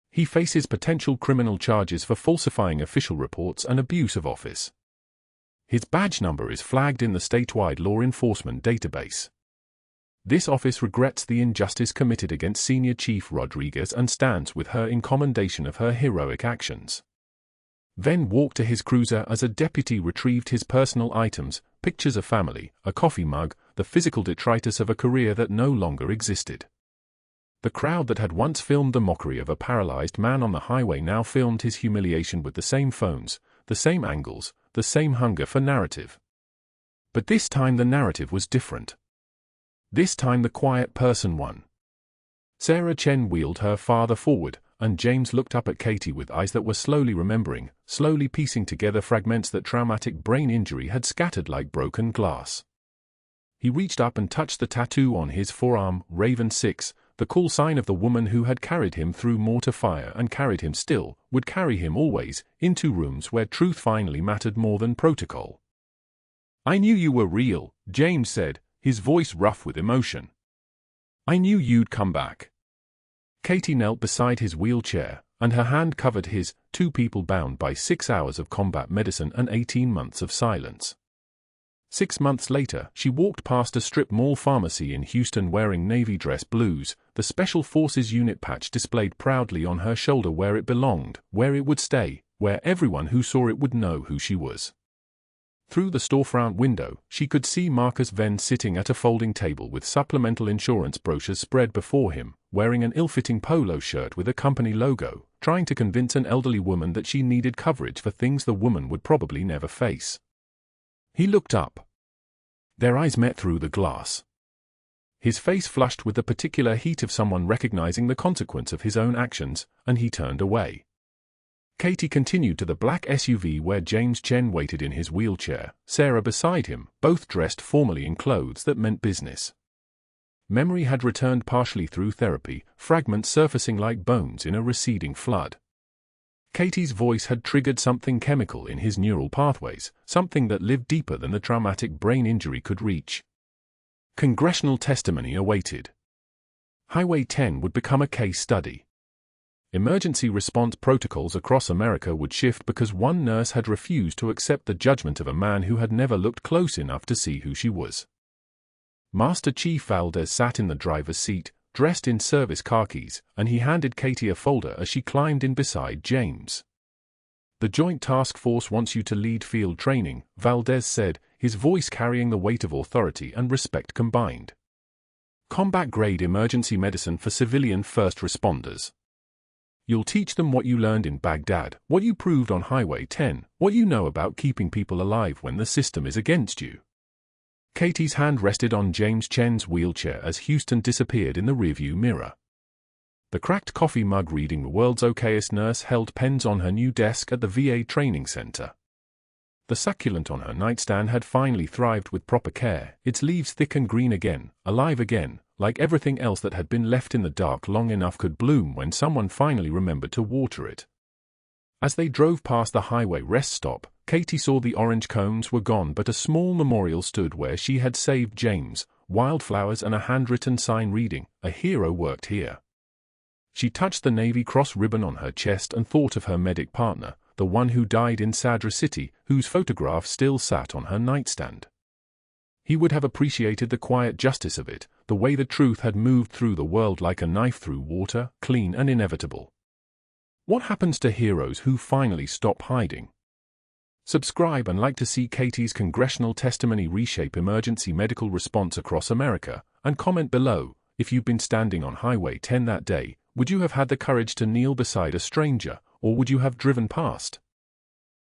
He faces potential criminal charges for falsifying official reports and abuse of office. His badge number is flagged in the statewide law enforcement database. This office regrets the injustice committed against Senior Chief Rodriguez and stands with her in commendation of her heroic actions. Venn walked to his cruiser as a deputy retrieved his personal items, pictures of family, a coffee mug, the physical detritus of a career that no longer existed. The crowd that had once filmed the mockery of a paralyzed man on the highway now filmed his humiliation with the same phones, the same angles, the same hunger for narrative. But this time the narrative was different. This time the quiet person won. Sarah Chen wheeled her father forward, and James looked up at Katie with eyes that were slowly remembering, slowly piecing together fragments that traumatic brain injury had scattered like broken glass. He reached up and touched the tattoo on his forearm, Raven 6, the call sign of the woman who had carried him through mortar fire and carried him still, would carry him always, into rooms where truth finally mattered more than protocol. "I knew you were real," James said, his voice rough with emotion. "I knew you'd come back." Katie knelt beside his wheelchair, and her hand covered his, 2 people bound by 6 hours of combat medicine and 18 months of silence. 6 months later, she walked past a strip mall pharmacy in Houston wearing navy dress blues, the Special Forces unit patch displayed proudly on her shoulder where it belonged, where it would stay, where everyone who saw it would know who she was. Through the storefront window, she could see Marcus Venn sitting at a folding table with supplemental insurance brochures spread before him, wearing an ill-fitting polo shirt with a company logo, trying to convince an elderly woman that she needed coverage for things the woman would probably never face. He looked up. Their eyes met through the glass. His face flushed with the particular heat of someone recognizing the consequence of his own actions, and he turned away. Katie continued to the black SUV where James Chen waited in his wheelchair, Sarah beside him, both dressed formally in clothes that meant business. Memory had returned partially through therapy, fragments surfacing like bones in a receding flood. Katie's voice had triggered something chemical in his neural pathways, something that lived deeper than the traumatic brain injury could reach. Congressional testimony awaited. Highway 10 would become a case study. Emergency response protocols across America would shift because one nurse had refused to accept the judgment of a man who had never looked close enough to see who she was. Master Chief Valdez sat in the driver's seat, dressed in service khakis, and he handed Katie a folder as she climbed in beside James. "The Joint Task Force wants you to lead field training," Valdez said, his voice carrying the weight of authority and respect combined. "Combat-grade emergency medicine for civilian first responders. You'll teach them what you learned in Baghdad, what you proved on Highway 10, what you know about keeping people alive when the system is against you." Katie's hand rested on James Chen's wheelchair as Houston disappeared in the rearview mirror. The cracked coffee mug reading "The World's Okayest Nurse" held pens on her new desk at the VA training center. The succulent on her nightstand had finally thrived with proper care, its leaves thick and green again, alive again, like everything else that had been left in the dark long enough could bloom when someone finally remembered to water it. As they drove past the highway rest stop, Katie saw the orange cones were gone but a small memorial stood where she had saved James, wildflowers and a handwritten sign reading, "A hero worked here." She touched the Navy Cross ribbon on her chest and thought of her medic partner, the one who died in Sadra City, whose photograph still sat on her nightstand. He would have appreciated the quiet justice of it, the way the truth had moved through the world like a knife through water, clean and inevitable. What happens to heroes who finally stop hiding? Subscribe and like to see Katie's congressional testimony reshape emergency medical response across America, and comment below, if you'd been standing on Highway 10 that day, would you have had the courage to kneel beside a stranger, or would you have driven past?